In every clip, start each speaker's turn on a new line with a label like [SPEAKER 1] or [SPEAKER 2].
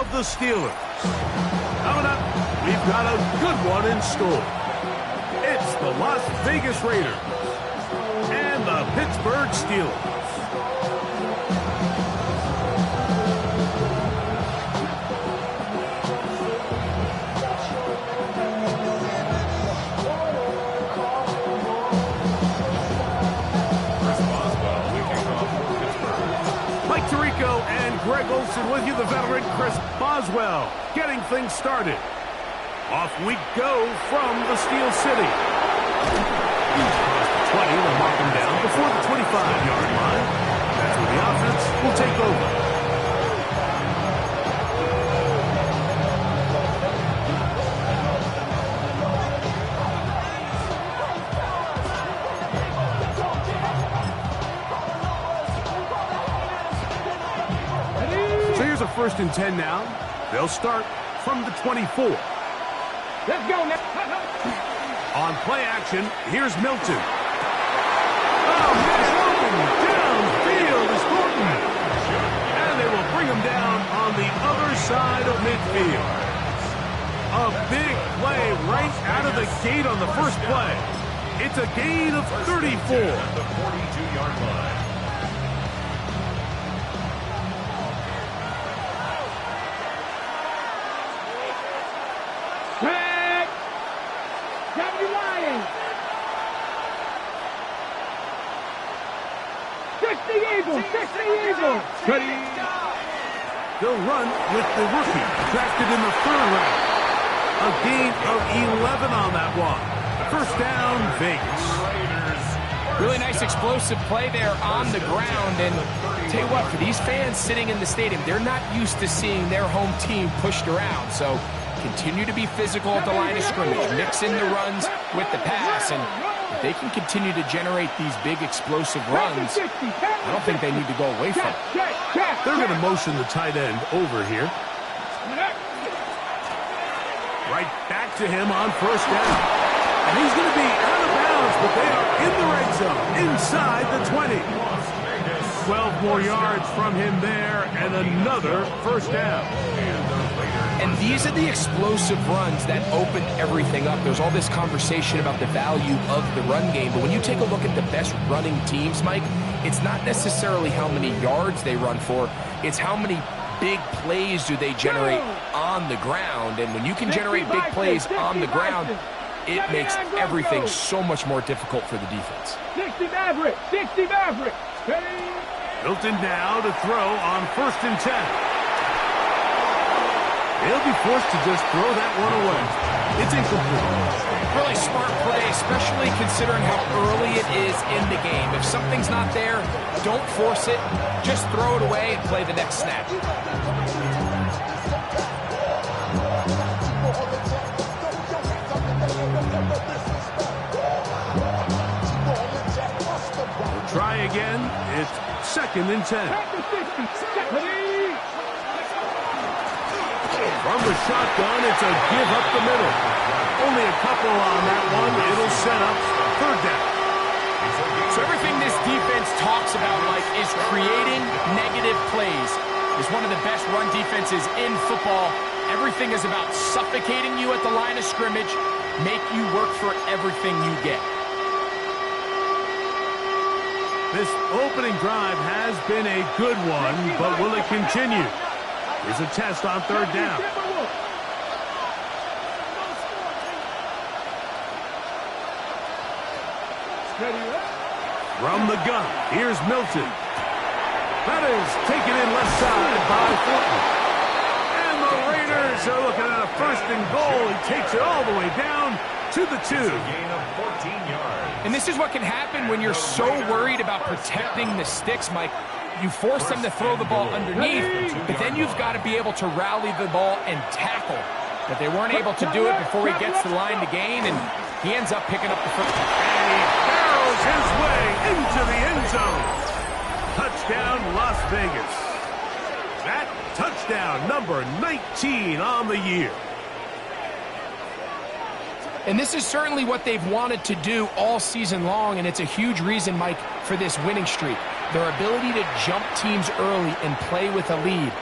[SPEAKER 1] of the Steelers. Coming up, we've got a good one in store. It's the Las Vegas Raiders and the Pittsburgh Steelers. Greg Olsen with you, the veteran Chris Boswell, getting things started. Off we go from the Steel City. Across the 20, they'll mark him down before the 25-yard line. That's where the offense will take over. First and 10 now. They'll start from the 24.
[SPEAKER 2] Let's go now.
[SPEAKER 1] On play action, here's Milton. Oh, man, open downfield is Thornton. And they will bring him down on the other side of midfield. A big play right out of the gate on the first play. It's a gain of 34. At the 42-yard line.
[SPEAKER 2] Ready.
[SPEAKER 1] They'll run with the rookie, drafted in the 3rd round. A gain of 11 on that one. First down, Vegas.
[SPEAKER 3] Really nice explosive play there on the ground. And tell you what, for these fans sitting in the stadium, they're not used to seeing their home team pushed around. So continue to be physical at the line of scrimmage. Mix in the runs with the pass. And if they can continue to generate these big explosive runs, I don't think they need to go away from it.
[SPEAKER 1] They're going to motion the tight end over here. Right back to him on first down. And he's going to be out of bounds, but they are in the red zone, inside the 20. 12 more yards from him there, and another first down.
[SPEAKER 3] And these are the explosive runs that open everything up. There's all this conversation about the value of the run game, but when you take a look at the best running teams, Mike, it's not necessarily how many yards they run for, it's how many big plays do they generate on the ground. And when you can generate big plays on the ground, it makes everything so much more difficult for the defense.
[SPEAKER 2] 60 Maverick, 60 Maverick.
[SPEAKER 1] Milton now to throw on first and 10. They'll be forced to just throw that one away. It's incomplete.
[SPEAKER 3] Really smart play, especially considering how early it is in the game. If something's not there, don't force it. Just throw it away and play the next snap.
[SPEAKER 1] We'll try again. It's second and 10. From the shotgun, it's a give up the middle. Only a couple on that one. It'll set up third down.
[SPEAKER 3] So everything this defense talks about, Mike, is creating negative plays. It's one of the best run defenses in football. Everything is about suffocating you at the line of scrimmage, make you work for everything you get.
[SPEAKER 1] This opening drive has been a good one, but will it continue? Here's a test on third down. From the gun, here's Milton. That is taken in left side by Thornton. And the Raiders are looking at a first and goal. He takes it all the way down to the 2. Gain of 14 yards.
[SPEAKER 3] And this is what can happen when you're so worried about protecting the sticks, Mike. You force them to throw the ball underneath, but then you've got to be able to rally the ball and tackle. But they weren't able to do it before he gets the line to gain, and he ends up picking up the first.
[SPEAKER 1] And he barrels his way into the end zone. Touchdown, Las Vegas. That touchdown, number 19 on the year.
[SPEAKER 3] And this is certainly what they've wanted to do all season long, and it's a huge reason, Mike, for this winning streak. Their ability to jump teams early and play with a lead.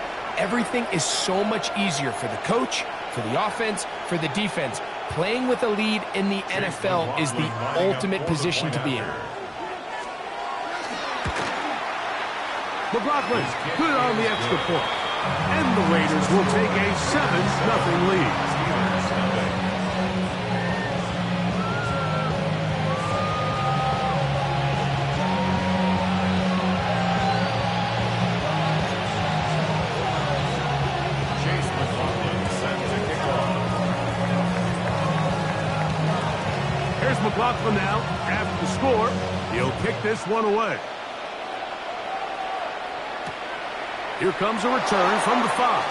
[SPEAKER 3] everything is so much easier for the coach, for the offense, for the defense. Playing with a lead in the NFL is the ultimate position to be in.
[SPEAKER 1] McLaughlin, good on the extra point. And the Raiders will take a 7-0 lead. Here's McLaughlin now. After the score, he'll kick this one away. Here comes a return from the 5.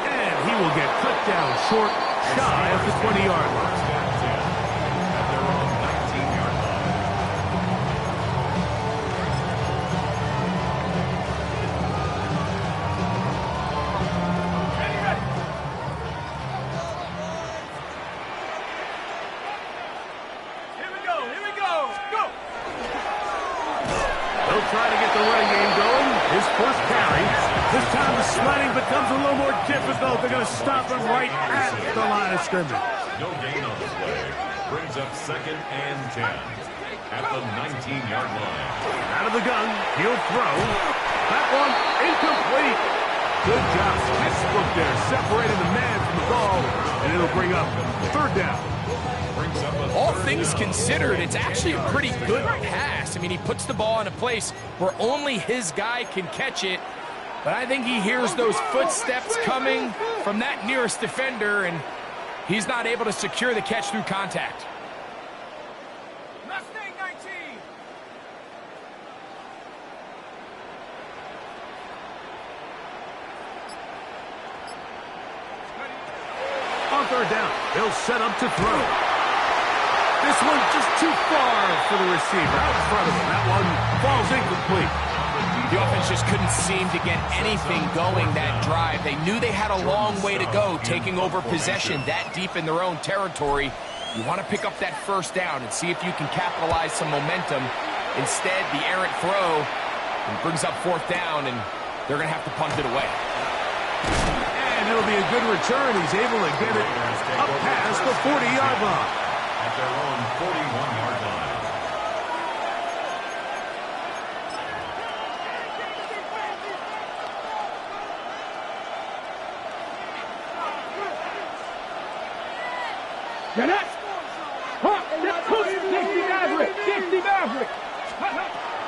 [SPEAKER 1] And he will get cut down short, shy of the 20-yard line. Try to get the running game going. His first carry. This time the sliding becomes a little more difficult. They're going to stop him right at the line of scrimmage.
[SPEAKER 4] No gain on this play. Brings up 2nd and 10 at the 19-yard line.
[SPEAKER 1] Out of the gun. He'll throw. That one incomplete. Good job. Textbook there. Separating the man from the ball. And it'll bring up 3rd down.
[SPEAKER 3] All things considered, it's actually a pretty good pass. I mean, he puts the ball in a place where only his guy can catch it. But I think he hears those footsteps coming from that nearest defender, and he's not able to secure the catch through contact.
[SPEAKER 2] Mustang 19.
[SPEAKER 1] On 3rd down, they'll set up to throw. This one just too far for the receiver. Out in front of him. That one falls incomplete.
[SPEAKER 3] The offense just couldn't seem to get anything going that drive. They knew they had a long way to go, taking over possession that deep in their own territory. You want to pick up that 1st down and see if you can capitalize some momentum. Instead, the errant throw brings up 4th down, and they're going to have to punt it away.
[SPEAKER 1] And it'll be a good return. He's able to get it up past the 40-yard line.
[SPEAKER 4] At their own 41-yard line.
[SPEAKER 2] Get it! Huh, let's push 60 Maverick! 60 Maverick!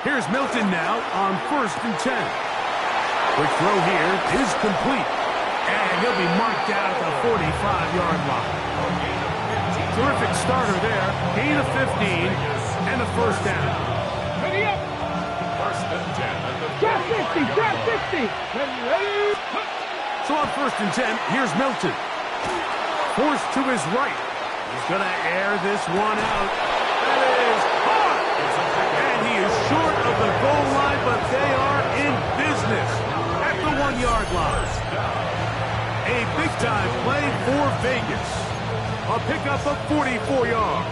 [SPEAKER 1] Here's Milton now on 1st and 10. Quick throw here is complete. And he'll be marked down at the 45-yard line. Terrific starter there. Gain of 15 and a 1st down.
[SPEAKER 2] Ready up!
[SPEAKER 4] 1st and 10 at the
[SPEAKER 2] Drop 60! Drop 60! Ready!
[SPEAKER 1] So on 1st and 10, here's Milton. Forced to his right. He's going to air this one out. That is hard. And he is short of the goal line, but they are in business at the 1-yard line. A big-time play for Vegas. A pickup of 44 yards.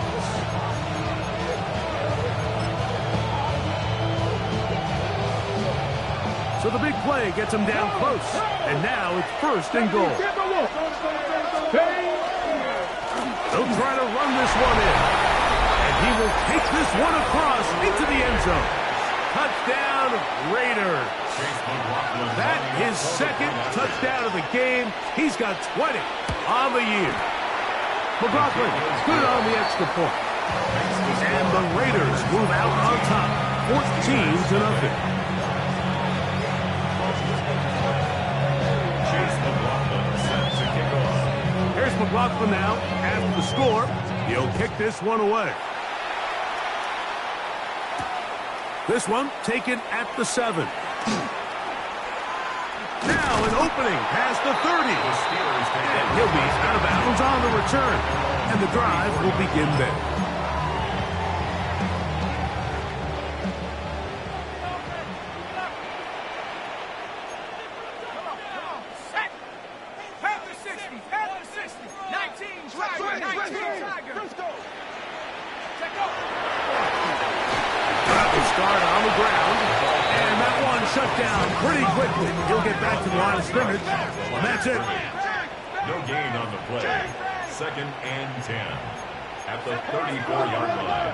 [SPEAKER 1] So the big play gets him down close. And now it's 1st and goal. They'll try to run this one in. And he will take this one across into the end zone. Touchdown, Raiders. That his 2nd touchdown of the game. He's got 20 on the year. McLaughlin, good on the extra point. And the Raiders move out on top, 14-0. Here's McLaughlin now. After the score, he'll kick this one away. This one taken at the 7. Now an opening past the 30. And he'll be out of bounds on the return. And the drive will begin there. Start on the ground. And that one shut down pretty quickly. He'll get back to the line of scrimmage. And that's it.
[SPEAKER 4] No gain on the play. 2nd and 10 at the 34-yard line.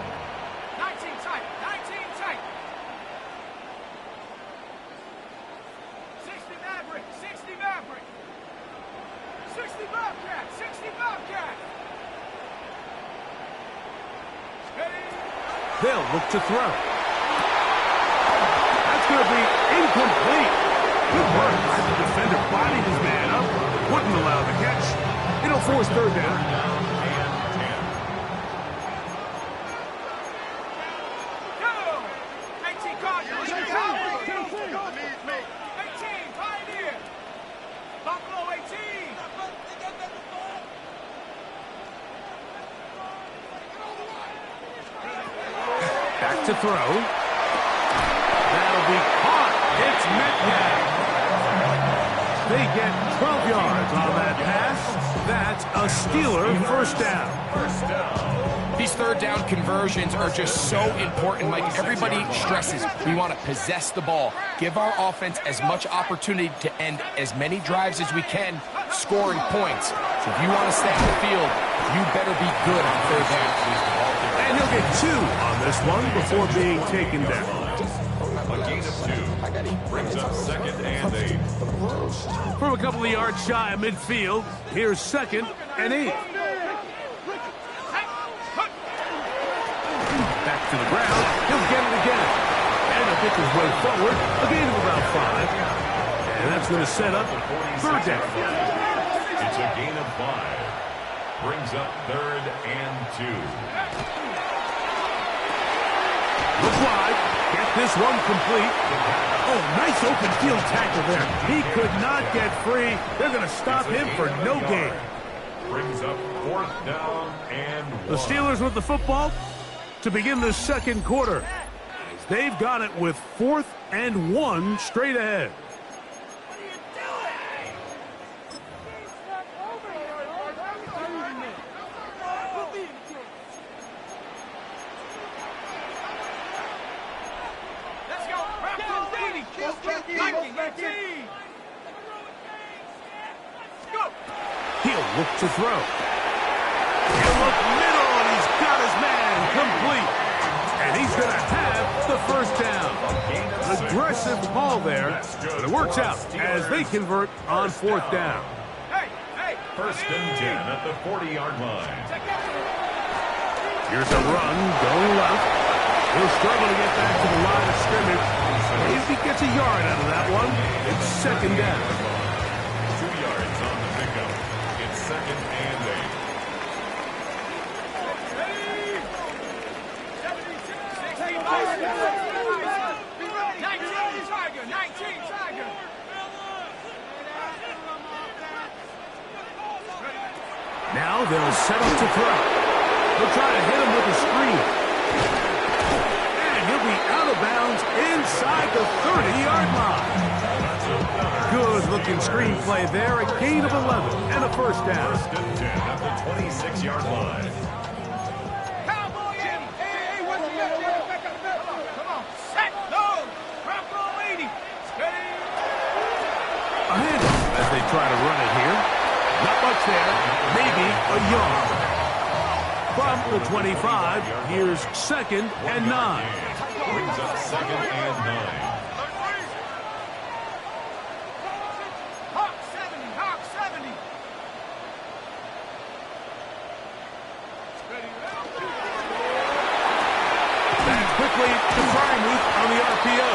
[SPEAKER 2] 19 tight. 19 tight. 60 Maverick. 60 Maverick. 60 Bobcat. 60 Bobcat.
[SPEAKER 1] They'll look to throw. That's going to be incomplete. Good work by the defender. Bodied his man up. Wouldn't allow the catch. It'll force 3rd down. Back to throw. That'll be caught. It's Metcalf. They get 12 yards on that pass. That's a Steeler first down.
[SPEAKER 3] These 3rd down conversions are just so important, Mike. Everybody stresses we want to possess the ball, give our offense as much opportunity to end as many drives as we can, scoring points. So if you want to stay on the field, you better be good on 3rd down.
[SPEAKER 1] And he'll get 2 on this one before being taken down.
[SPEAKER 4] A gain of 2 brings up 2nd and 8.
[SPEAKER 1] From a couple of yards shy of midfield, here's 2nd and 8. Back to the ground. He'll get it again. And he'll pick his way forward. A gain of about 5. And that's going to set up 3rd down.
[SPEAKER 4] It's a gain of 5. Brings up 3rd and 2.
[SPEAKER 1] Look wide. Get this one complete. Oh, nice open field tackle there. He could not get free. They're going to stop him for no gain.
[SPEAKER 4] Brings up 4th down and 1.
[SPEAKER 1] The Steelers with the football to begin the 2nd quarter. They've got it with 4th and 1 straight ahead. He'll look to throw. He'll look middle, and he's got his man complete. And he's going to have the first down. Aggressive ball there, but it works out as they convert on 4th down.
[SPEAKER 4] 1st and 10 at the 40-yard line.
[SPEAKER 1] Here's a run going left. He'll struggle to get back to the line of scrimmage. If he gets a yard out of that one, it's 2nd down.
[SPEAKER 4] 2 yards on the pickup. It's 2nd and
[SPEAKER 2] 19 Tiger.
[SPEAKER 1] Now they'll set up to throw. They'll try to hit him with a screen. And he'll be out of bounds inside the 30-yard line. Good-looking screenplay there. A gain of 11 and a first down.
[SPEAKER 4] 1st and 10 at the 26-yard line.
[SPEAKER 2] Cowboy 80. Hey, what's the back up? Come on. Set. No. Bronco 80. Steady.
[SPEAKER 1] A handoff as they try to run it here. Not much there. Maybe a yard. From the 25, here's 2nd and 9.
[SPEAKER 4] Brings up 2nd and 9.
[SPEAKER 2] Hawk 70. Hawk 70.
[SPEAKER 1] Back quickly to Frymuth on the RPO.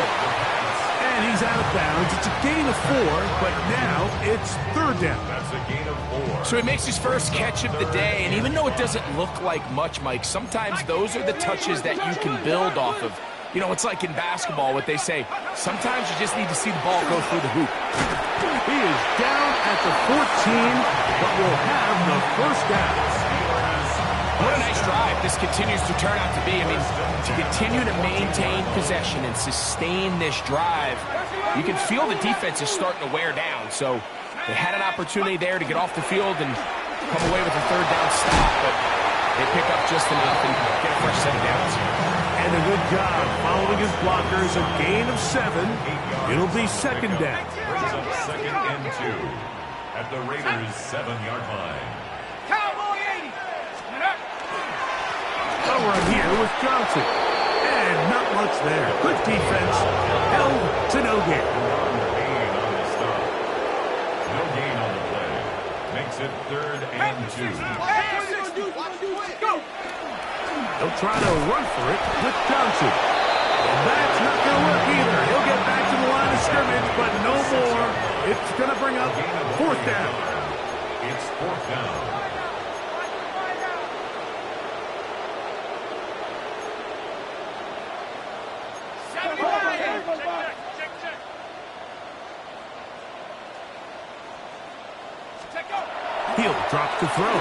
[SPEAKER 1] And he's out of bounds. It's a gain of 4, but now it's 3rd down.
[SPEAKER 4] That's a gain of 4.
[SPEAKER 3] So he makes his first catch of the day, and even though it doesn't look like much, Mike, sometimes those are the touches that you can build off of. You know, it's like in basketball, what they say, sometimes you just need to see the ball go through the hoop.
[SPEAKER 1] He is down at the 14, but will have the first down.
[SPEAKER 3] What a nice drive this continues to turn out to be. I mean, to continue to maintain possession and sustain this drive, you can feel the defense is starting to wear down. So they had an opportunity there to get off the field and come away with a 3rd down stop, but They pick up just enough and get a fresh set of downs.
[SPEAKER 1] And a good job following his blockers. A gain of 7. It'll be second down.
[SPEAKER 4] Brings up second and 2 at the Raiders' 7-yard line.
[SPEAKER 2] Cowboy 80.
[SPEAKER 1] Over here with Johnson. And not much there. Good defense. Held to no gain.
[SPEAKER 4] Gain on the stop. No gain on the play. Makes it 3rd and 2.
[SPEAKER 2] Go.
[SPEAKER 1] They'll try to run for it with Johnson. And that's not going to work either. He'll get back to the line of scrimmage, but no more. It's going to bring up 4th down.
[SPEAKER 4] It's 4th down.
[SPEAKER 1] He'll drop to throw.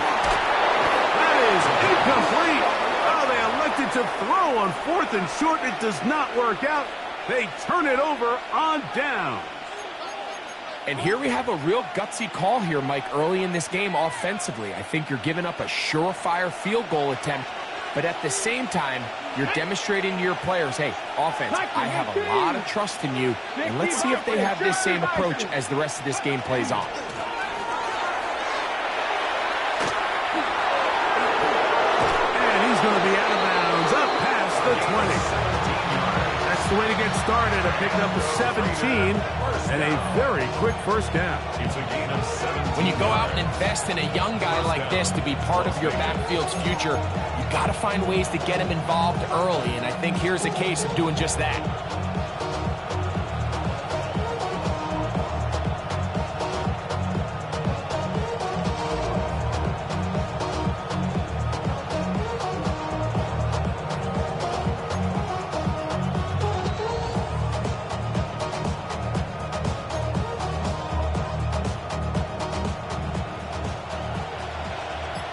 [SPEAKER 1] That is incomplete. Oh, they elected to throw on 4th and short. It does not work out. They turn it over on down.
[SPEAKER 3] And here we have a real gutsy call here, Mike, early in this game offensively. I think you're giving up a surefire field goal attempt, but at the same time, you're demonstrating to your players, hey, offense, I have a lot of trust in you, and let's see if they have this same approach as the rest of this game plays on.
[SPEAKER 1] And he's going to be out of bounds, up past the 20. That's the way to get started. A pick up a 17 and a very quick first down.
[SPEAKER 4] It's a gain of 17.
[SPEAKER 3] When you go out and invest in a young guy like this to be part of your backfield's future, you got to find ways to get him involved early, and I think here's a case of doing just that.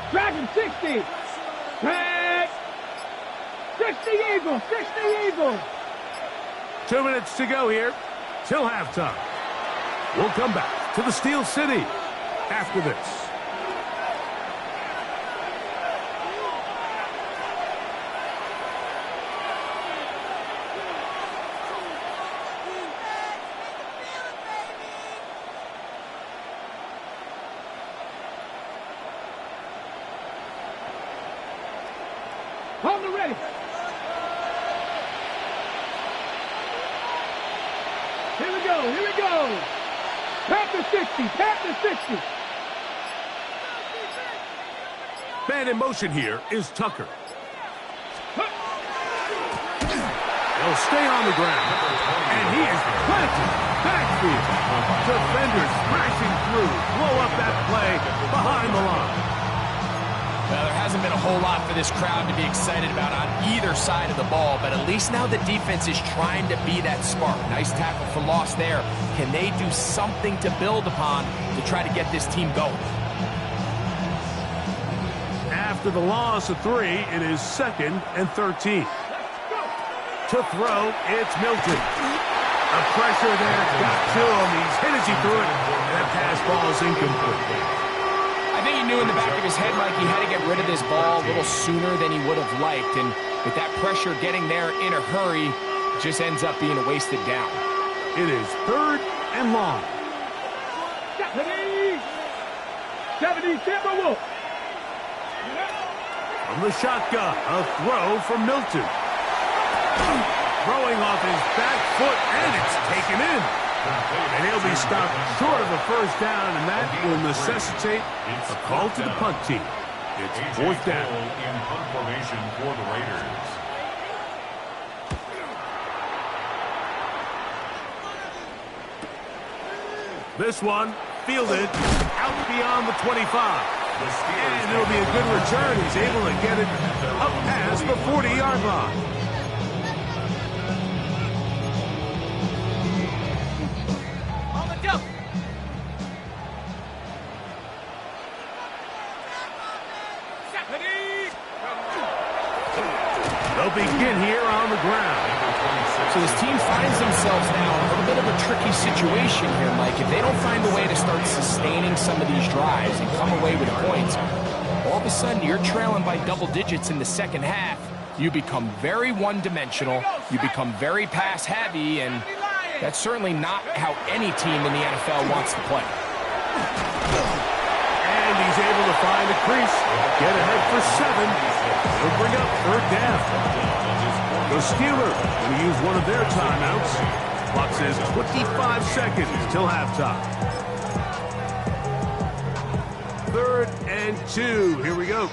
[SPEAKER 2] Dragon 60. Drag. 60 Eagles. 60 Eagles.
[SPEAKER 1] 2 minutes to go here till halftime. We'll come back to the Steel City after this.
[SPEAKER 2] Hold it ready. Here we go. Here we go. Panther 60. Panther 60.
[SPEAKER 1] Man in motion here is Tucker. They'll stay on the ground. And he is planted. Backfield. Defenders crashing through. Blow up that play behind the line.
[SPEAKER 3] Well, there hasn't been a whole lot for this crowd to be excited about on either side of the ball, but at least now the defense is trying to be that spark. Nice tackle for loss there. Can they do something to build upon to try to get this team going?
[SPEAKER 1] After the loss of 3, it is 2nd and 13. To throw, it's Milton. The pressure there got to him. He's hit as he threw it, and that pass ball is incomplete.
[SPEAKER 3] I think he knew in the back of his head, Mike, he had to get rid of this ball a little sooner than he would have liked, and with that pressure getting there in a hurry, it just ends up being a wasted down.
[SPEAKER 1] It is 3rd and long.
[SPEAKER 2] 70 Timberwolves.
[SPEAKER 1] From the shotgun, a throw from Milton. Throwing off his back foot, and it's taken in. And he'll be stopped short of a first down, and that will necessitate a call to the punt team. It's 4th down.
[SPEAKER 4] In punt formation for the Raiders.
[SPEAKER 1] This one fielded out beyond the 25. And it'll be a good return. He's able to get it up past the 40-yard line. They'll begin here on the ground.
[SPEAKER 3] So this team finds themselves now in a little bit of a tricky situation here, Mike. If they don't find a way to start sustaining some of these drives and come away with points, all of a sudden you're trailing by double digits in the second half. You become very one-dimensional, you become very pass-heavy, and that's certainly not how any team in the NFL wants to play.
[SPEAKER 1] And he's able to find the crease, get ahead for 7. He'll bring up 3rd down. The Steelers going to use one of their timeouts. Clock says 25 seconds till halftime. 3rd and 2. Here we go.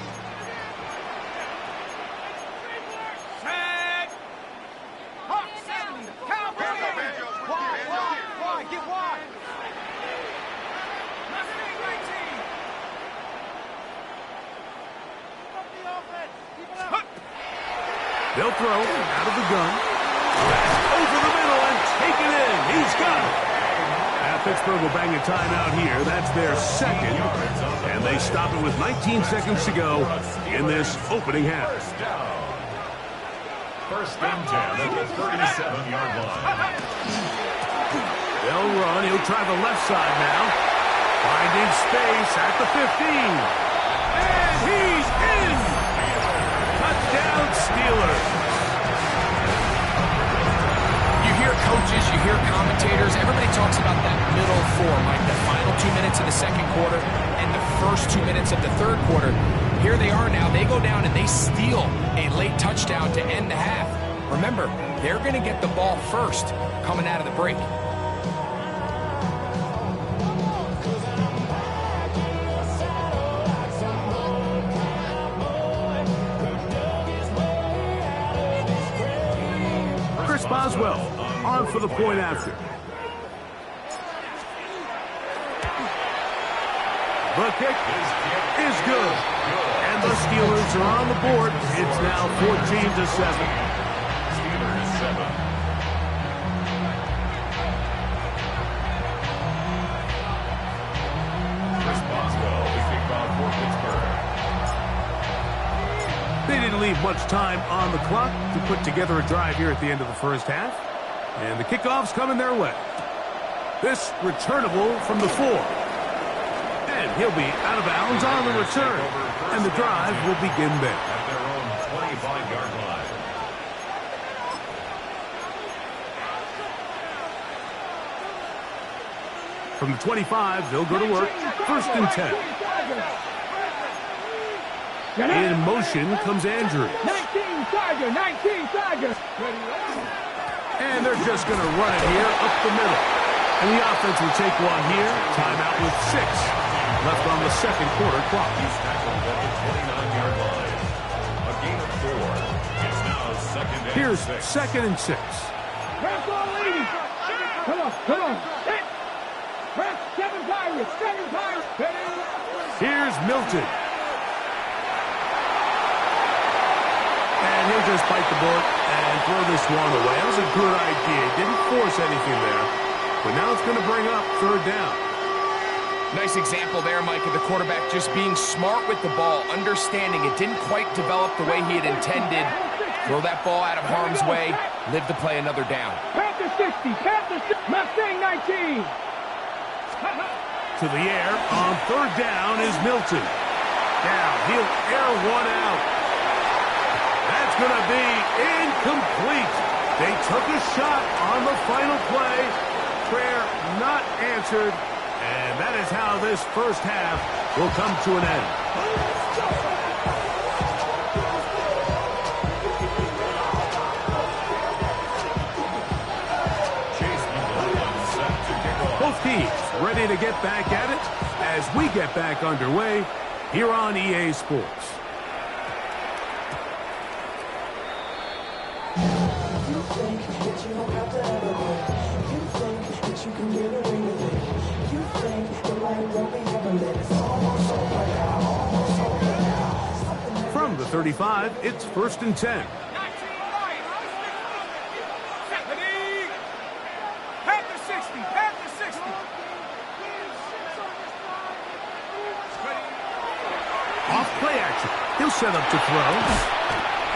[SPEAKER 1] They'll throw out of the gun. Over the middle and take it in. He's got it. Pittsburgh will bang a timeout here. That's their 2nd. And they stop it with 19 seconds to go in this opening half.
[SPEAKER 4] 1st and 10 at the 37-yard line.
[SPEAKER 1] They'll run. He'll try the left side now. Finding space at the 15. And he's in. Touchdown, Steelers.
[SPEAKER 3] You hear coaches, you hear commentators, everybody talks about that middle 4, like the final 2 minutes of the second quarter and the first 2 minutes of the third quarter. Here they are now. They go down and they steal a late touchdown to end the half. Remember, they're going to get the ball first coming out of the break.
[SPEAKER 1] Boswell on for the point after. The kick is good. And the Steelers are on the board. It's now 14-7.
[SPEAKER 4] Steelers 7. Chris Boswell, the kickoff for Pittsburgh.
[SPEAKER 1] They didn't leave much time on the clock to put together a drive here at the end of the first half. And the kickoff's coming their way. This returnable from the 4. And he'll be out of bounds on the return. And the drive will begin there.
[SPEAKER 4] At their own 25-yard line.
[SPEAKER 1] From the 25, they'll go to work. 1st and 10. In motion comes Andrews.
[SPEAKER 2] 19 Tiger.
[SPEAKER 1] And they're just going to run it here up the middle. And the offense will take one here. Timeout with 6 left on the second quarter clock.
[SPEAKER 4] He's tackled at the 29-yard line. A gain of 4. It's now 2nd and 6.
[SPEAKER 1] Here's 2nd and 6.
[SPEAKER 2] Press all ladies. Come on. Press 7 Tigers.
[SPEAKER 1] Here's Milton. And he'll just bite the bullet and throw this one away. That was a good idea. Didn't force anything there. But now it's going to bring up 3rd down.
[SPEAKER 3] Nice example there, Mike, of the quarterback just being smart with the ball, understanding it didn't quite develop the way he had intended. Throw that ball out of harm's way, live to play another down.
[SPEAKER 2] Panther 60. Mustang 19.
[SPEAKER 1] To the air on 3rd down is Milton. Now he'll air one out. That's going to be incomplete. They took a shot on the final play. Prayer not answered. And that is how this first half will come to an end. Both teams ready to get back at it as we get back underway here on EA Sports. From the 35, it's 1st and 10. Off play action. He'll set up to throw.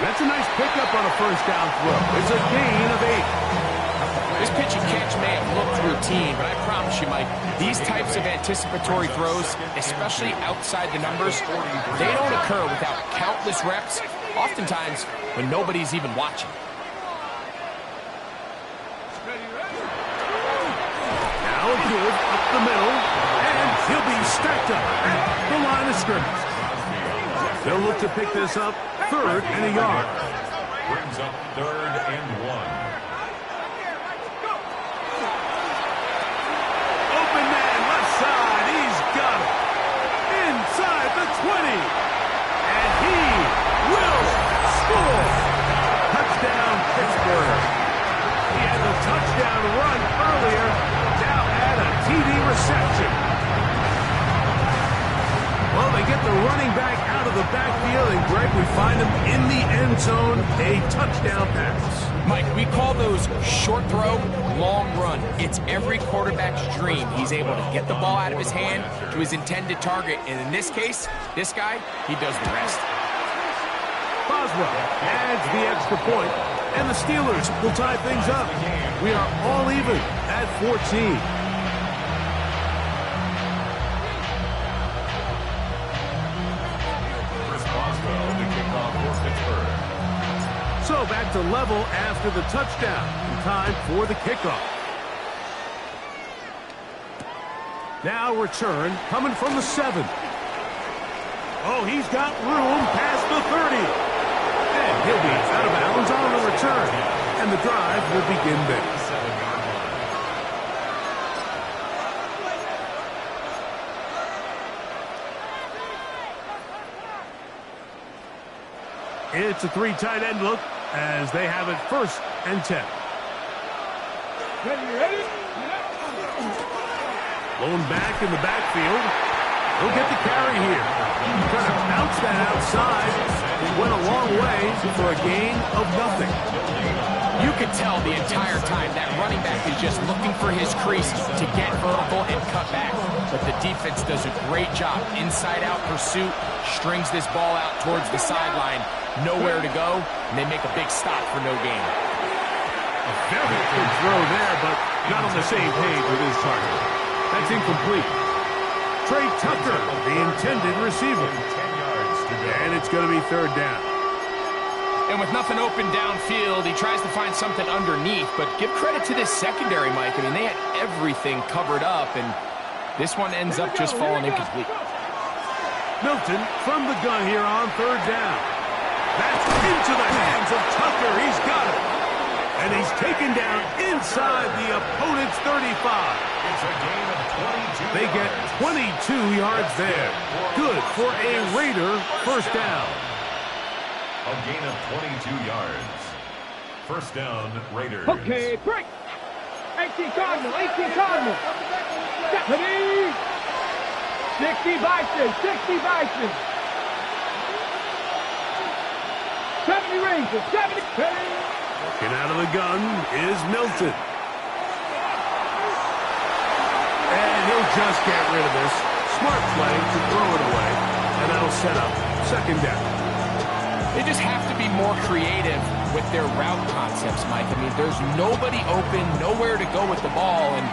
[SPEAKER 1] That's a nice pickup on a 1st down throw. It's a gain of 8.
[SPEAKER 3] This pitch and catch may have looked routine, but I promise you, Mike, these types of anticipatory throws, especially outside the numbers, they don't occur without countless reps, oftentimes when nobody's even watching.
[SPEAKER 1] Now a give up the middle, and he'll be stacked up at the line of scrimmage. They'll look to pick this up, 3rd and a yard.
[SPEAKER 4] Brings up 3rd and 1.
[SPEAKER 1] Open man, left side, he's got it. Inside the 20. And he will score. Touchdown, Pittsburgh. He had the touchdown run earlier, now had a TD reception. Well, they get the running back out of the backfield, and Greg, we find him in the end zone, a touchdown pass.
[SPEAKER 3] Mike, we call those short throw, long run. It's every quarterback's dream. He's able to get the ball out of his hand to his intended target, and in this case, this guy, he does the rest.
[SPEAKER 1] Boswell adds the extra point, and the Steelers will tie things up. We are all even at 14. So back to level after the touchdown. Time for the kickoff. Now return coming from the 7. Oh, he's got room past the 30. And he'll be out of bounds on the return. And the drive will begin there. It's a 3 tight end look as they have it 1st and 10.
[SPEAKER 2] Ready?
[SPEAKER 1] Blown back in the backfield. He'll get the carry here. Trying to bounce that outside. It went a long way for a gain of nothing.
[SPEAKER 3] You could tell the entire time that running back is just looking for his crease to get vertical and cut back. But the defense does a great job. Inside-out pursuit, strings this ball out towards the sideline. Nowhere to go, and they make a big stop for no gain.
[SPEAKER 1] A very good throw there, but not on the same page with his target. That's incomplete. Trey Tucker, the intended receiver. And it's going to be 3rd down.
[SPEAKER 3] And with nothing open downfield, he tries to find something underneath, but give credit to this secondary, Mike. I mean, they had everything covered up, and this one ends up just falling incomplete.
[SPEAKER 1] Milton from the gun here on 3rd down. That's into the hands of Tucker. He's got it. And he's taken down inside the opponent's 35.
[SPEAKER 4] It's a gain of 22.
[SPEAKER 1] They get 22 yards there. Good for a Raider 1st down.
[SPEAKER 4] A gain of 22 yards. 1st down, Raiders.
[SPEAKER 2] Okay, break. 18 Cardinal. Ready? 60 Bison. 70 Rangers. 70.
[SPEAKER 1] Looking out of the gun is Milton. And he'll just get rid of this. Smart play to throw it away. And that'll set up 2nd down.
[SPEAKER 3] They just have to be more creative with their route concepts, Mike. I mean, there's nobody open, nowhere to go with the ball, and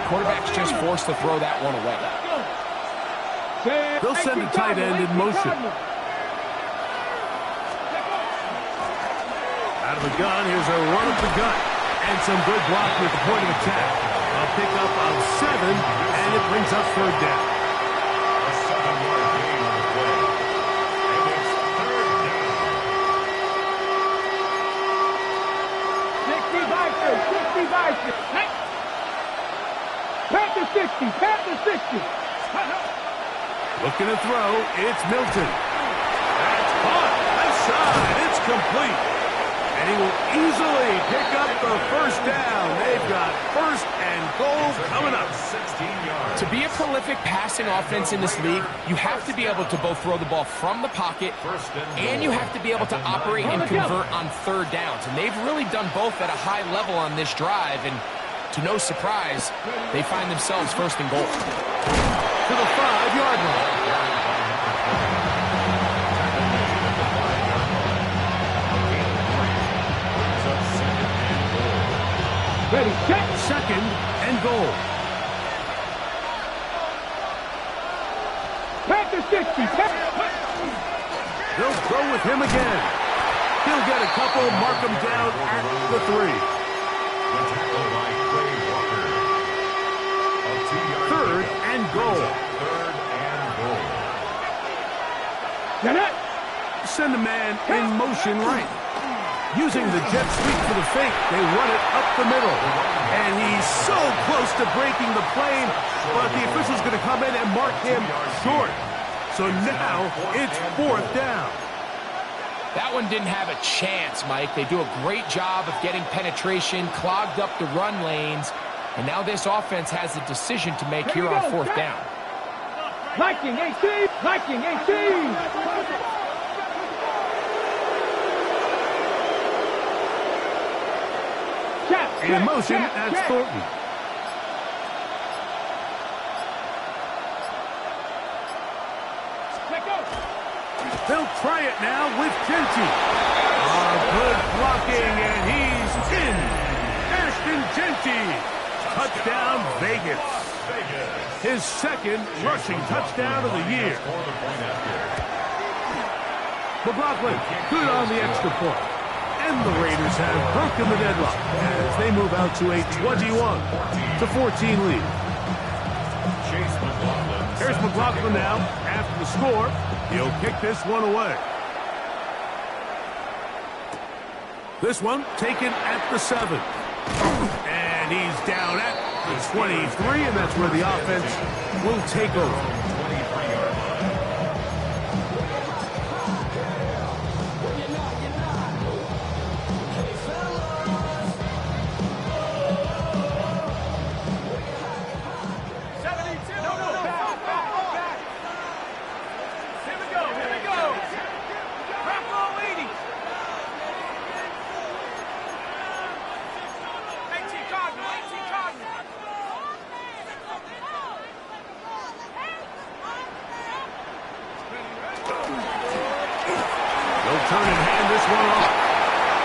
[SPEAKER 3] quarterback's just forced to throw that one away.
[SPEAKER 1] They'll send a tight end in motion. Out of the gun, here's a run up the gut. And some good blocking at the point of attack. A pickup of 7, and it brings up 3rd down.
[SPEAKER 4] A 7-yard gain on the play. And it's 3rd down.
[SPEAKER 2] 60 Bison. Panther 60.
[SPEAKER 1] Looking to throw, it's Milton. That's caught. Left side, it's complete. And he will easily pick up the 1st down. They've got 1st and goal coming up.
[SPEAKER 4] 16 yards.
[SPEAKER 3] To be a prolific passing offense in this league, you have to be able to both throw the ball from the pocket and you have to be able to operate and convert on 3rd downs. And they've really done both at a high level on this drive. And to no surprise, they find themselves 1st and goal.
[SPEAKER 1] To the 5-yard line.
[SPEAKER 2] Ready?
[SPEAKER 1] goal.
[SPEAKER 2] Pack the 60.
[SPEAKER 1] They'll go with him again. He'll get a couple, mark him down at the 3. Third and goal.
[SPEAKER 2] Get it.
[SPEAKER 1] Send a man in motion right. Using the jet sweep for the fake, they run it up the middle. And he's so close to breaking the plane, but the official's going to come in and mark him short. So now it's 4th down.
[SPEAKER 3] That one didn't have a chance, Mike. They do a great job of getting penetration, clogged up the run lanes, and now this offense has a decision to make here on 4th down.
[SPEAKER 2] Viking 18. Viking 18.
[SPEAKER 1] In motion, that's Thornton. They'll try it now with Genty. Good blocking, and he's in. Ashton Genty. Touchdown, Vegas. His 2nd rushing touchdown of the year. McLaughlin, good on the extra point. And the Raiders have broken the deadlock as they move out to a 21-14 lead. Here's McLaughlin now after the score. He'll kick this one away. This one taken at the 7. And he's down at the 23, and that's where the offense will take over. Turn and hand this one off.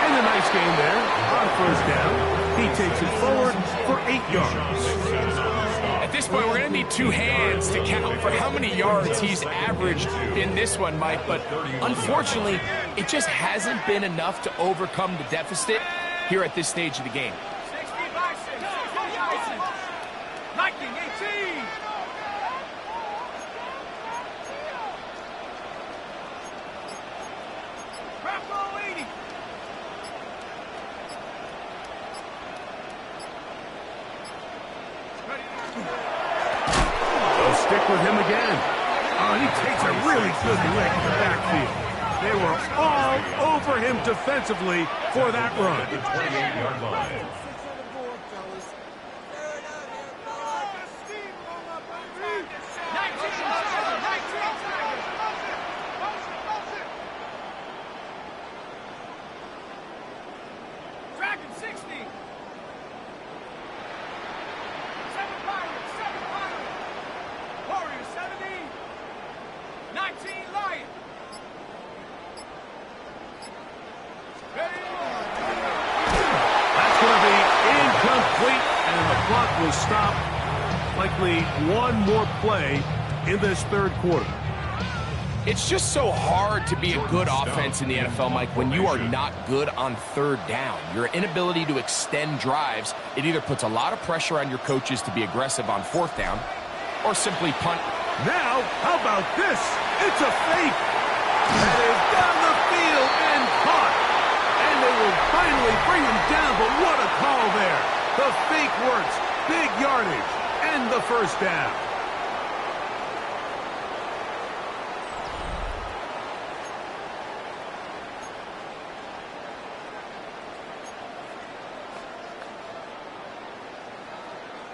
[SPEAKER 1] And a nice game there on 1st down. He takes it forward for 8 yards.
[SPEAKER 3] At this point, we're going to need 2 hands to count for how many yards he's averaged in this one, Mike. But unfortunately, it just hasn't been enough to overcome the deficit here at this stage of the game.
[SPEAKER 2] 18.
[SPEAKER 1] They'll stick with him again. Oh, he takes a really good lick in the backfield. They were all over him defensively for that run.
[SPEAKER 4] 28-yard line.
[SPEAKER 2] Dragon 60. 7 Pirates. 7 Pirates. Warriors 70. 19 Lion.
[SPEAKER 1] That's going to be incomplete, and the clock will stop. Likely one more play in this 3rd quarter.
[SPEAKER 3] It's just so hard to be a good offense in the NFL, Mike, when you are not good on 3rd down. Your inability to extend drives, it either puts a lot of pressure on your coaches to be aggressive on 4th down or simply punt.
[SPEAKER 1] Now, how about this? It's a fake. That is down the field and caught. And they will finally bring him down, but what a call there. The fake works. Big yardage and the 1st down.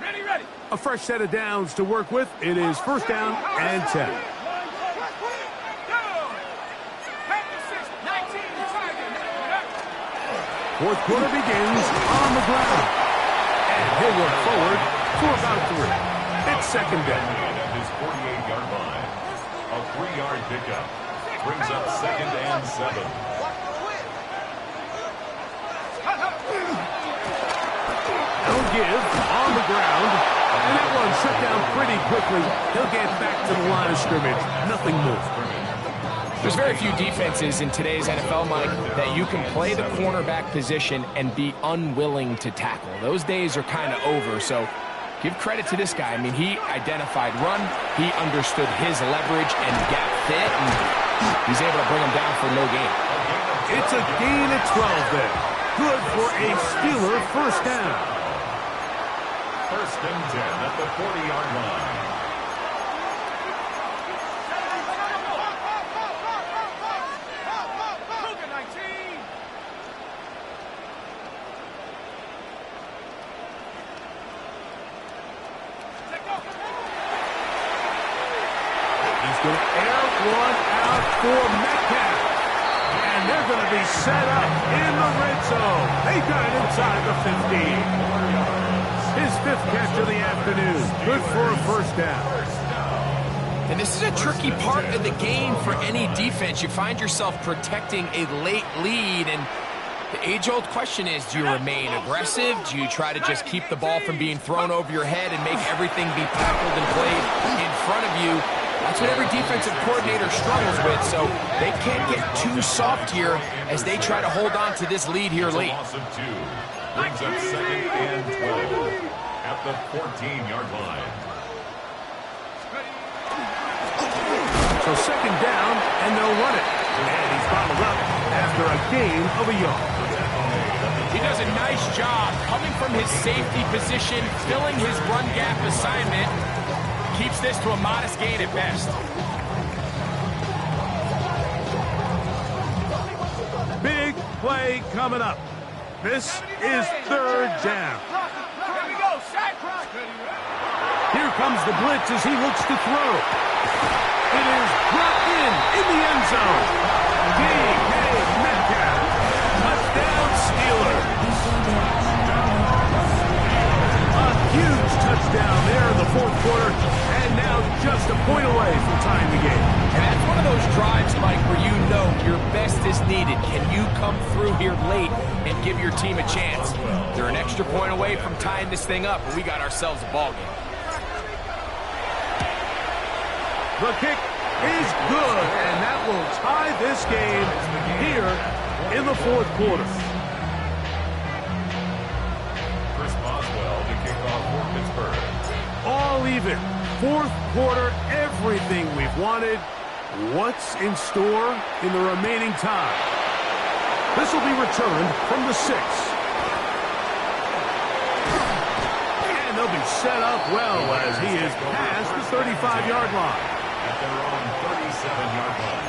[SPEAKER 2] Ready.
[SPEAKER 1] A fresh set of downs to work with. It is 1st down and 10. 4th quarter begins on the ground. And he'll work forward for about 3. It's 2nd down.
[SPEAKER 4] At his 48-yard line. A 3-yard pickup brings up 2nd and 7.
[SPEAKER 1] Don't give on the ground. and shut down pretty quickly. He'll get back to the line of scrimmage. Nothing more.
[SPEAKER 3] There's very few defenses in today's NFL, Mike, that you can play the cornerback position and be unwilling to tackle. Those days are kind of over, so give credit to this guy. I mean, he identified run, he understood his leverage and gap fit, and he's able to bring him down for no gain.
[SPEAKER 1] It's a gain of 12 there. Good for a Steeler first down.
[SPEAKER 4] First and 10 at the 40-yard line.
[SPEAKER 1] He's going to air one out for Metcalf. And they're going to be set up in the red zone. They got it inside the 15. His fifth catch of the afternoon. Good for a first down.
[SPEAKER 3] And this is a tricky part of the game for any defense. You find yourself protecting a late lead, and the age-old question is, do you remain aggressive? Do you try to just keep the ball from being thrown over your head and make everything be tackled and played in front of you? That's what every defensive coordinator struggles with, so they can't get too soft here as they try to hold on to this lead here late.
[SPEAKER 4] Loss of 2 brings up second and 12 at the 14-yard line.
[SPEAKER 1] So second down, and they'll run it. And he's bottled up after a gain of a yard.
[SPEAKER 3] He does a nice job coming from his safety position, filling his run gap assignment. Keeps this to a modest gain at best.
[SPEAKER 1] Big play coming up. This is third down.
[SPEAKER 2] Here we go, set.
[SPEAKER 1] Here comes the blitz as he looks to throw. It is brought in the end zone. D.K. Metcalf. Touchdown, Steelers. A huge touchdown there in the fourth quarter, and now just a point away from tying the game.
[SPEAKER 3] And that's one of those drives, Mike, where you know your best is needed. Can you come through here late and give your team a chance? They're an extra point away from tying this thing up, and we got ourselves a ball game.
[SPEAKER 1] The kick is good, and that will tie this game here in the fourth quarter. All even. Fourth quarter, everything we've wanted. What's in store in the remaining time? This will be returned from the 6. And they'll be set up well as he is past the 35-yard line.
[SPEAKER 4] At their own 37-yard line.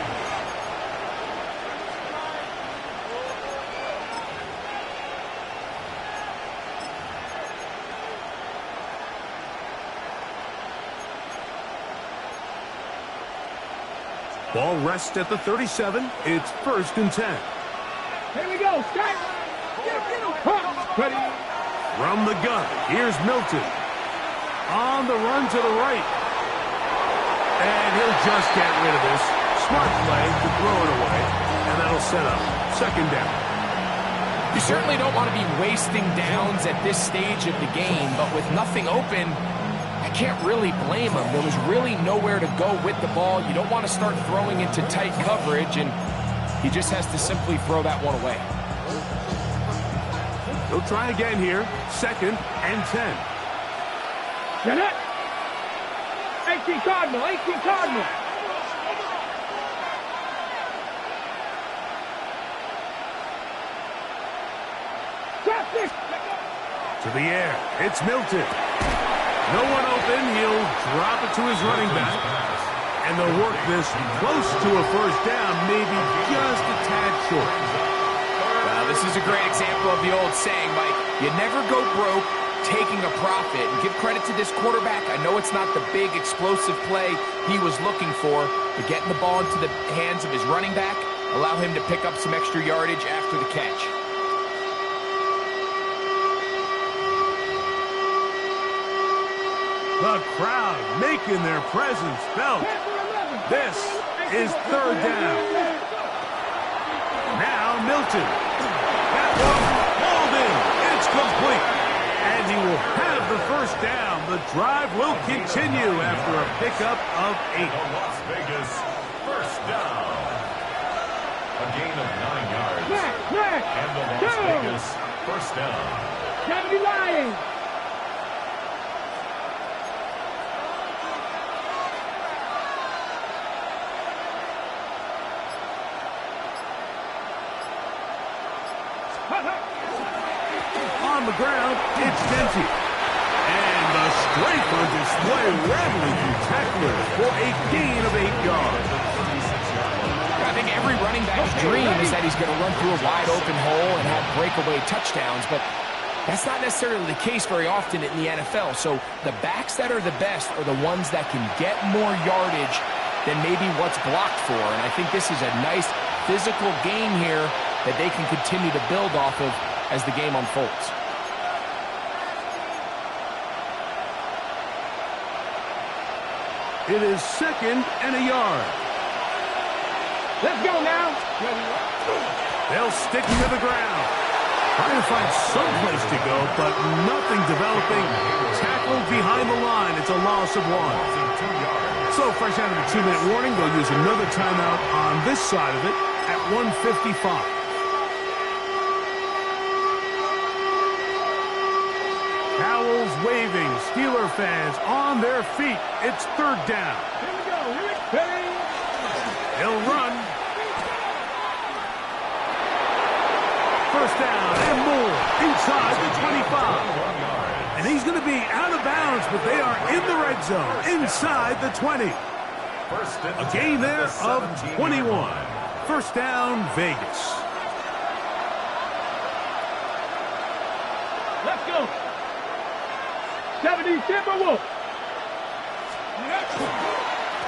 [SPEAKER 1] Ball rests at the 37. It's first and 10.
[SPEAKER 2] Here we go, set. Get him. Ready.
[SPEAKER 1] From the gun, here's Milton. On the run to the right. And he'll just get rid of this. Smart play to throw it away. And that'll set up second down.
[SPEAKER 3] You certainly don't want to be wasting downs at this stage of the game, but with nothing open, I can't really blame him. There was really nowhere to go with the ball. You don't want to start throwing into tight coverage, and he just has to simply throw that one away.
[SPEAKER 1] He'll try again here. Second and 10.
[SPEAKER 2] Get it. 18 Cardinal. Traffic.
[SPEAKER 1] To the air. It's Milton. No one open. He'll drop it to his running back. And they'll work this close to a first down, maybe just a tad short.
[SPEAKER 3] Well, this is a great example of the old saying, Mike. You never go broke taking a profit. And give credit to this quarterback. I know it's not the big explosive play he was looking for, but getting the ball into the hands of his running back, allow him to pick up some extra yardage after the catch.
[SPEAKER 1] The crowd making their presence felt. This is third down. Now Milton. That one hauled in. It's complete. And he will have the first down. The drive will continue after a pickup of 8.
[SPEAKER 4] The Las Vegas first down. A gain of 9 yards. And the Las Vegas first down.
[SPEAKER 2] 79.
[SPEAKER 1] On the ground, it's Denty. And the strength on display, rattling through tacklers for a gain of 8 yards.
[SPEAKER 3] I think every running back's dream is that he's going to run through a wide open hole and have breakaway touchdowns, but that's not necessarily the case very often in the NFL. So the backs that are the best are the ones that can get more yardage than maybe what's blocked for. And I think this is a nice physical game here that they can continue to build off of as the game unfolds.
[SPEAKER 1] It is 2nd and a yard.
[SPEAKER 2] Let's go now.
[SPEAKER 1] They'll stick to the ground. Trying to find some place to go, but nothing developing. Tackled behind the line. It's a loss of 1. So fresh out of the 2-minute warning, they'll use another timeout on this side of it at 1:55. Towels waving, Steeler fans on their feet. It's 3rd down.
[SPEAKER 2] Here we go.
[SPEAKER 1] He'll run. First down and more inside the 25. And he's going to be out of bounds, but they are in the red zone inside the 20. A gain there of 21. First down, Vegas.
[SPEAKER 2] Let's go. 70 Timberwolves.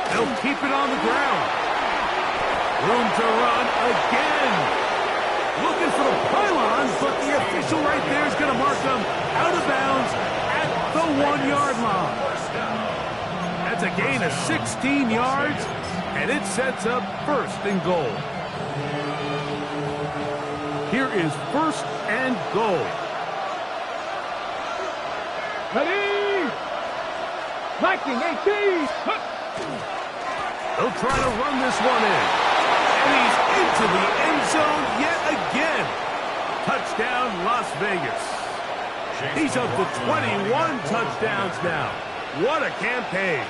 [SPEAKER 1] They'll keep it on the ground. Room to run again. Looking for the pylons, but the official right there is going to mark them out of bounds at the 1-yard line. That's a gain of 16 yards, and it sets up 1st and goal. Here is 1st and goal.
[SPEAKER 2] Ready? Viking 18.
[SPEAKER 1] They'll try to run this one in. And he's into the end zone yet again. Touchdown, Las Vegas. He's up to 21 touchdowns now. What a campaign.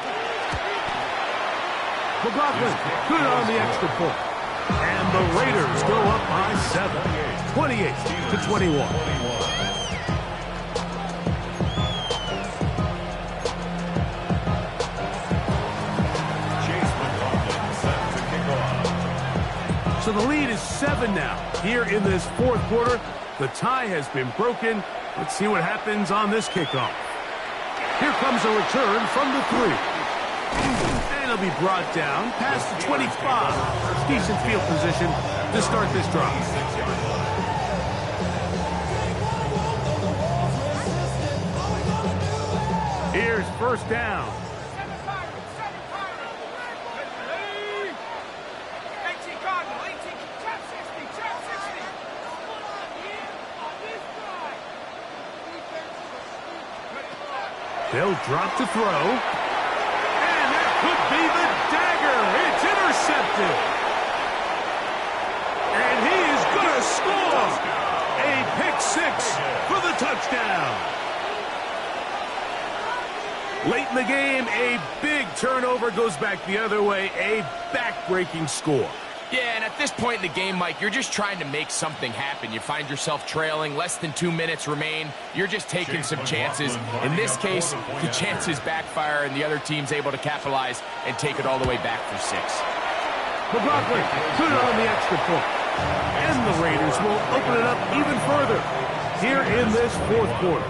[SPEAKER 1] McLaughlin good on the extra point. And the Raiders go up by 7. 28-21. So the lead is 7 now. Here in this 4th quarter, the tie has been broken. Let's see what happens on this kickoff. Here comes a return from the 3. And it'll be brought down past the 25. Decent field position to start this drive. Here's first down. They'll drop to throw. And that could be the dagger. It's intercepted. And he is going to score. A pick-6 for the touchdown. Late in the game, a big turnover goes back the other way. A back-breaking score.
[SPEAKER 3] Yeah, and at this point in the game, Mike, you're just trying to make something happen. You find yourself trailing, less than 2 minutes remain. You're just taking some chances. In this case, the chances backfire, and the other team's able to capitalize and take it all the way back for 6.
[SPEAKER 1] McLaughlin put it on the extra point. And the Raiders will open it up even further here in this 4th quarter.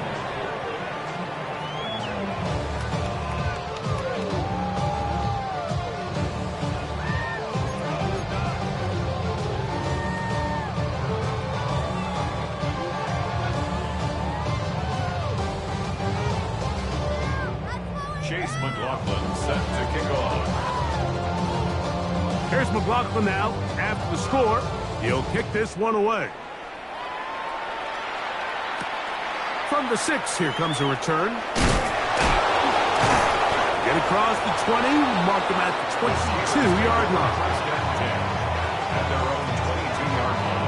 [SPEAKER 4] McLaughlin set to kick off.
[SPEAKER 1] Here's McLaughlin now. After the score, he'll kick this one away. From the 6, here comes a return. Get across the 20, mark them at the 22-yard line.
[SPEAKER 4] First and 10 at their own 22-yard line.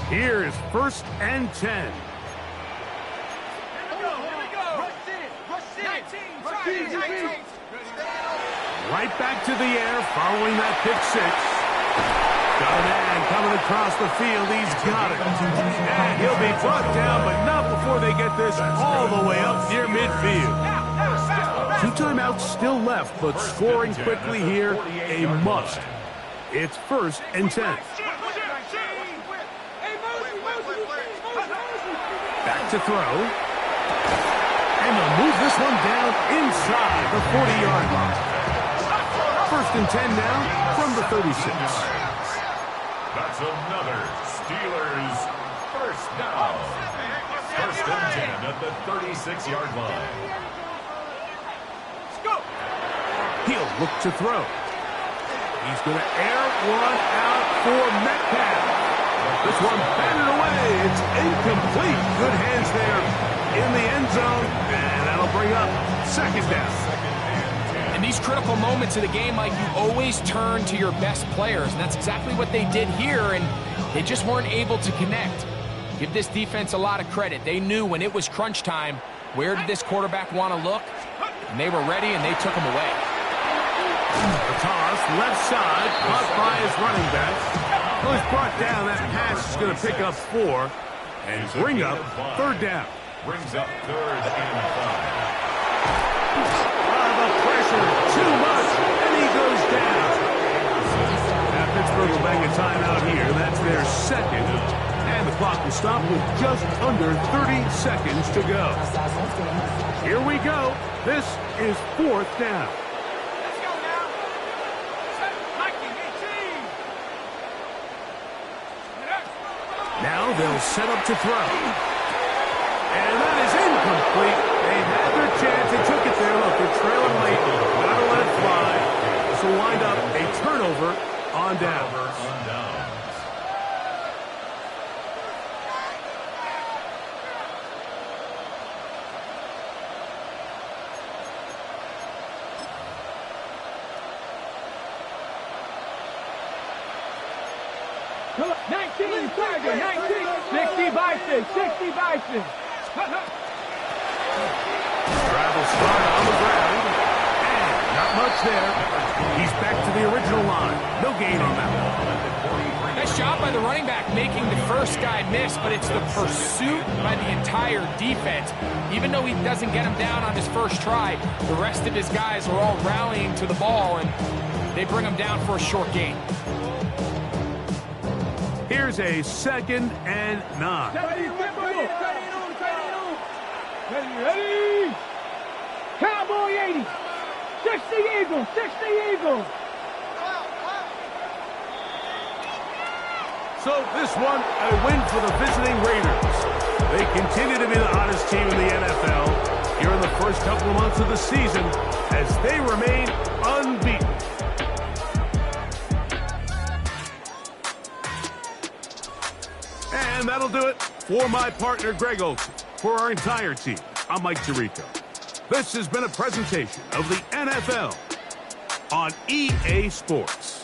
[SPEAKER 1] Here is 1st and 10. Right back to the air following that pick 6. Got a man coming across the field. He's got it. And he'll be brought down, but not before they get this all the way up near midfield. 2 timeouts still left, but scoring quickly here, a must. It's 1st and 10. Back to throw. And they'll move this one down inside the 40-yard line. 1st and 10 now from the 36.
[SPEAKER 4] That's another Steelers first down. 1st and 10 at the 36-yard line.
[SPEAKER 1] He'll look to throw. He's going to air one out for Metcalf. This one batted away. It's incomplete. Good hands there in the end zone. And that'll bring up 2nd down.
[SPEAKER 3] In these critical moments of the game, Mike, you always turn to your best players, and that's exactly what they did here, and they just weren't able to connect. Give this defense a lot of credit. They knew when it was crunch time, where did this quarterback want to look? And they were ready, and they took him away.
[SPEAKER 1] The toss, left side, caught by his running back. Well, he's brought down. That pass is going to pick up 4 and bring up 3rd down.
[SPEAKER 4] Brings up 3rd and 5.
[SPEAKER 1] The pressure, too much, and he goes down. Now Pittsburgh will bang a timeout here. That's their 2nd. And the clock will stop with just under 30 seconds to go. Here we go. This is 4th down. Now they'll set up to throw. And that is incomplete. They had their chance. They took it there. Look, they're trailing late. Gotta let it fly. This will wind up a turnover on downs.
[SPEAKER 2] Come on, 19, Tiger, 19, 60 Bison, 60 Bison.
[SPEAKER 1] Travel start on the ground. And not much there. He's back to the original line. No gain on that one.
[SPEAKER 3] Nice job by the running back making the first guy miss, but it's the pursuit by the entire defense. Even though he doesn't get him down on his first try, the rest of his guys are all rallying to the ball, and they bring him down for a short gain.
[SPEAKER 1] Here's a 2nd and 9.
[SPEAKER 2] Ready. Cowboy 80. 60 Eagles, 60 Eagles.
[SPEAKER 1] So this one, a win for the visiting Raiders. They continue to be the hottest team in the NFL here in the first couple of months of the season as they remain unbeaten. And that'll do it for my partner, Greg Olson. For our entire team, I'm Mike Tirico. This has been a presentation of the NFL on EA Sports.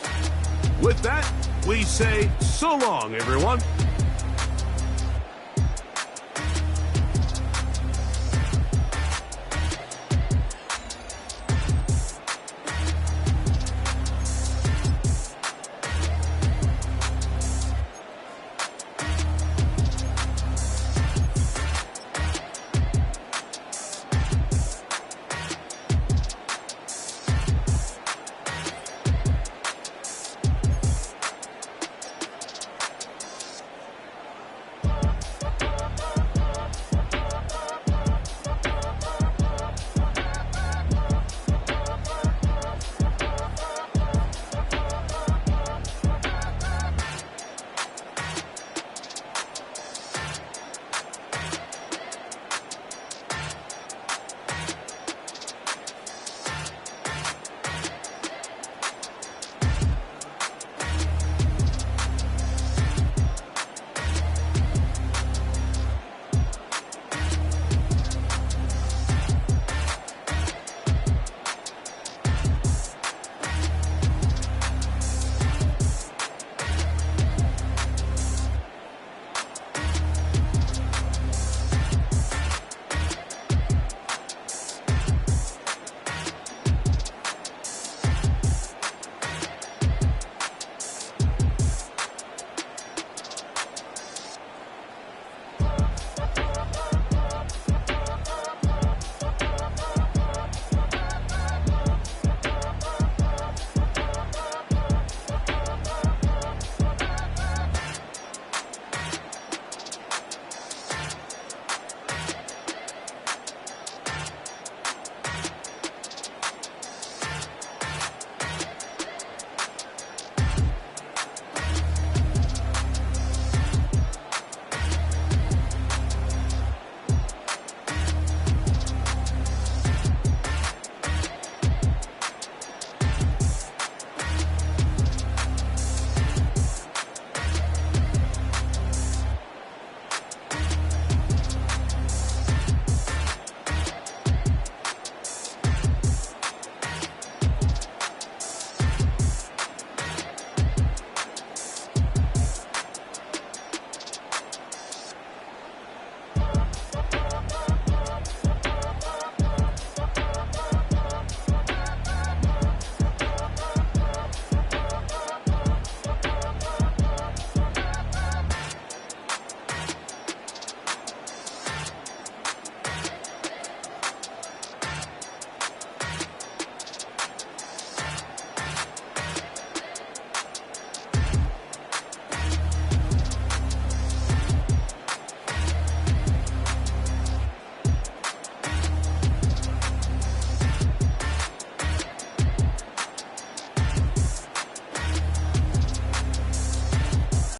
[SPEAKER 1] With that, we say so long, everyone.